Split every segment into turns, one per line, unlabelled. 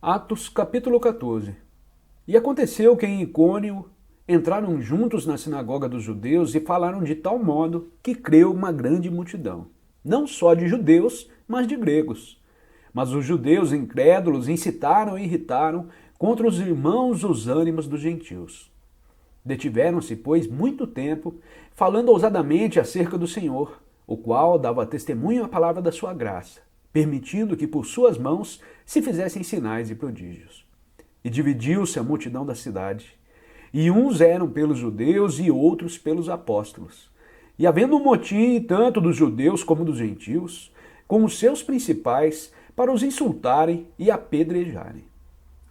Atos capítulo 14. E aconteceu que em Icônio entraram juntos na sinagoga dos judeus e falaram de tal modo que creu uma grande multidão, não só de judeus, mas de gregos. Mas os judeus incrédulos incitaram e irritaram contra os irmãos os ânimos dos gentios. Detiveram-se, pois, muito tempo, falando ousadamente acerca do Senhor, o qual dava testemunho à palavra da sua graça, permitindo que por suas mãos se fizessem sinais e prodígios. E dividiu-se a multidão da cidade, e uns eram pelos judeus e outros pelos apóstolos. E havendo um motim tanto dos judeus como dos gentios, com os seus principais, para os insultarem e apedrejarem.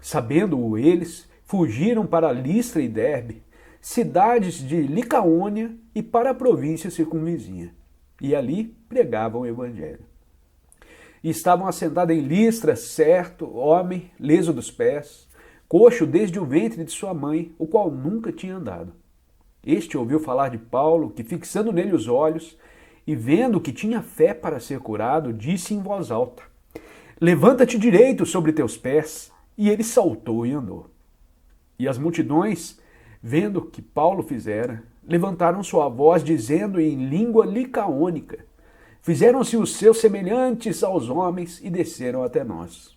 Sabendo-o eles, fugiram para Listra e Derbe, cidades de Licaônia, e para a província circunvizinha, e ali pregavam o evangelho. E estavam assentados em Listra certo homem, leso dos pés, coxo desde o ventre de sua mãe, o qual nunca tinha andado. Este ouviu falar de Paulo, que fixando nele os olhos, e vendo que tinha fé para ser curado, disse em voz alta: Levanta-te direito sobre teus pés. E ele saltou e andou. E as multidões, vendo o que Paulo fizera, levantaram sua voz, dizendo em língua licaônica: Fizeram-se os seus semelhantes aos homens e desceram até nós.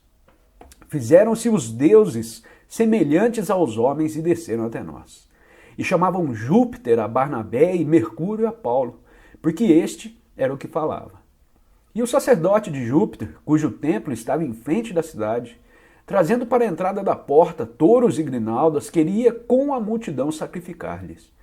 Fizeram-se os deuses semelhantes aos homens e desceram até nós. E chamavam Júpiter a Barnabé e Mercúrio a Paulo, porque este era o que falava. E o sacerdote de Júpiter, cujo templo estava em frente da cidade, trazendo para a entrada da porta touros e grinaldas, queria com a multidão sacrificar-lhes.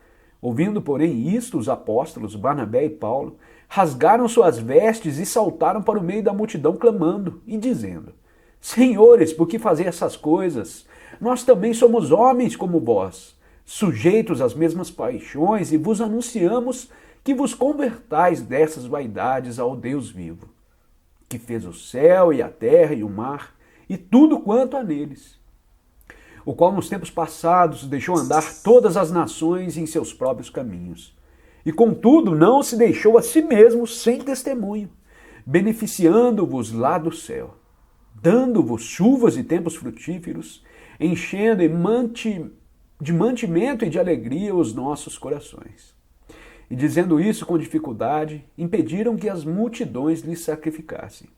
Ouvindo, porém, isto, os apóstolos, Barnabé e Paulo, rasgaram suas vestes e saltaram para o meio da multidão, clamando e dizendo: Senhores, por que fazer essas coisas? Nós também somos homens como vós, sujeitos às mesmas paixões, e vos anunciamos que vos convertais dessas vaidades ao Deus vivo, que fez o céu e a terra e o mar, e tudo quanto há neles, o qual nos tempos passados deixou andar todas as nações em seus próprios caminhos. E contudo não se deixou a si mesmo sem testemunho, beneficiando-vos lá do céu, dando-vos chuvas e tempos frutíferos, enchendo de mantimento e de alegria os nossos corações. E dizendo isso com dificuldade, impediram que as multidões lhes sacrificassem.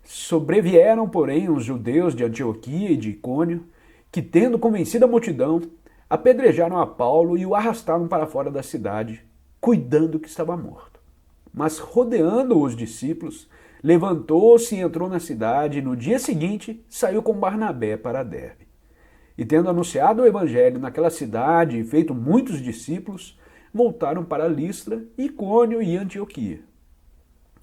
Sobrevieram, porém, os judeus de Antioquia e de Icônio, que, tendo convencido a multidão, apedrejaram a Paulo e o arrastaram para fora da cidade, cuidando que estava morto. Mas, rodeando os discípulos, levantou-se e entrou na cidade, e no dia seguinte saiu com Barnabé para Derbe. E tendo anunciado o evangelho naquela cidade e feito muitos discípulos, voltaram para Listra, Icônio e Antioquia,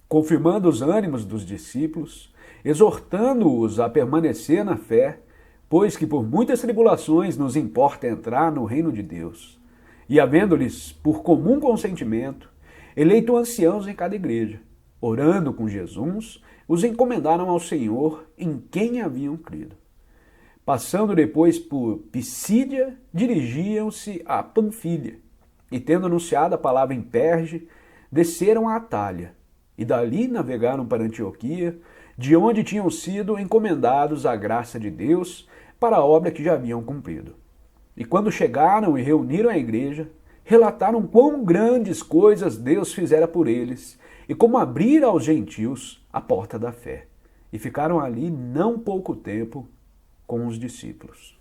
confirmando os ânimos dos discípulos, exortando-os a permanecer na fé, pois que por muitas tribulações nos importa entrar no reino de Deus. E havendo-lhes, por comum consentimento, eleito anciãos em cada igreja, orando com Jesus, os encomendaram ao Senhor em quem haviam crido. Passando depois por Pisídia, dirigiam-se a Panfilha, e tendo anunciado a palavra em Perge, desceram a Atália, e dali navegaram para Antioquia, de onde tinham sido encomendados à graça de Deus para a obra que já haviam cumprido. E quando chegaram e reuniram a igreja, relataram quão grandes coisas Deus fizera por eles e como abrira aos gentios a porta da fé. E ficaram ali não pouco tempo com os discípulos.